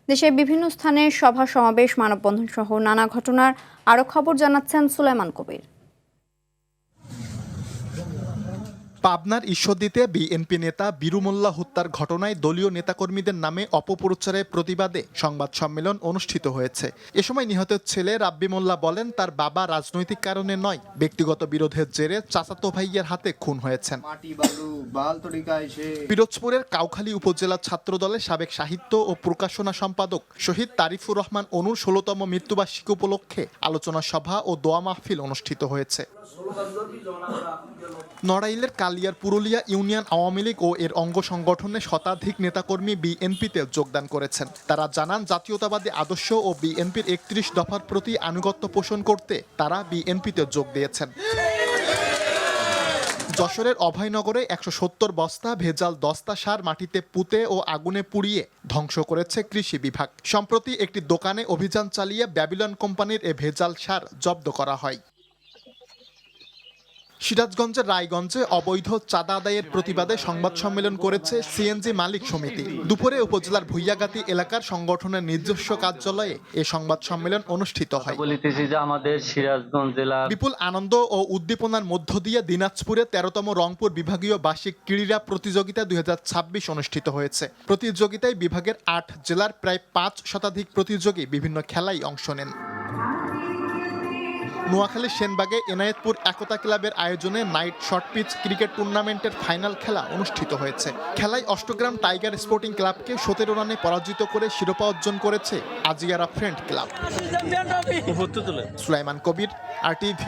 দেশের বিভিন্ন স্থানে সভা সমাবেশ, মানববন্ধন সহ নানা ঘটনার আরো খবর জানাচ্ছেন সুলাইমান কবির। পাবনার ঈশ্বরদীতে বিএনপি নেতা বীরু মোল্লা হত্যার ঘটনায় দলীয় নেতাকর্মীদের নামে অপপ্রচারের প্রতিবাদে সংবাদ সম্মেলন অনুষ্ঠিত হয়েছে। এ সময় নিহতের ছেলে রাব্বি মোল্লা বলেন, তার বাবা রাজনৈতিক কারণে নয়, ব্যক্তিগত বিরোধের জেরে চাচাতো ভাইয়ের হাতে খুন হয়েছেন। পিরোজপুরের কাউখালী উপজেলা ছাত্রদলের সাবেক সাহিত্য ও প্রকাশনা সম্পাদক শহীদ তারিফুর রহমান অনুর ১৬তম মৃত্যুবার্ষিকী উপলক্ষে আলোচনা সভা ও দোয়া মাহফিল অনুষ্ঠিত হয়েছে। নড়াইলের কালিয়ার পুরুলিয়া ইউনিয়ন আওয়ামী লীগ ও এর অঙ্গ সংগঠনের শতাধিক নেতাকর্মী বিএনপিতে যোগদান করেছেন। তারা জানান, জাতীয়তাবাদী আদর্শ ও বিএনপির ৩১ দফার প্রতি আনুগত্য পোষণ করতে তারা বিএনপিতে যোগ দিয়েছেন। যশোরের অভয়নগরে ১৭০ বস্তা ভেজাল দস্তা সার মাটিতে পুঁতে ও আগুনে পুড়িয়ে ধ্বংস করেছে কৃষি বিভাগ। সম্প্রতি একটি দোকানে অভিযান চালিয়ে ব্যাবিলন কোম্পানির এ ভেজাল সার জব্দ করা হয়। সিরাজগঞ্জের রায়গঞ্জে অবৈধ চাঁদা আদায়ের প্রতিবাদে সংবাদ সম্মেলন করেছে সিএনজি মালিক সমিতি। দুপুরে উপজেলার ভুইয়াগাতি এলাকার সংগঠনের নিজস্ব কার্যালয়ে এ সংবাদ সম্মেলন অনুষ্ঠিত হয়। আমাদের সিরাজগঞ্জ জেলা বিপুল আনন্দ ও উদ্দীপনার মধ্য দিয়ে দিনাজপুরে ১৩তম রংপুর বিভাগীয় বার্ষিক ক্রীড়া প্রতিযোগিতা ২০২৬ অনুষ্ঠিত হয়েছে। প্রতিযোগিতায় বিভাগের ৮ জেলার প্রায় ৫ শতাধিক প্রতিযোগী বিভিন্ন খেলায় অংশ নেন। নোয়াখালীর সেনবাগে এনায়েতপুর একতা ক্লাবের আয়োজনে নাইট শর্ট পিচ ক্রিকেট টুর্নামেন্টের ফাইনাল খেলা অনুষ্ঠিত হয়েছে। খেলায় অষ্টগ্রাম টাইগার স্পোর্টিং ক্লাবকে ১৭ রানে পরাজিত করে শিরোপা অর্জন করেছে আজিয়ারা ফ্রেন্ড ক্লাব। সুলাইমান কবির, RTV।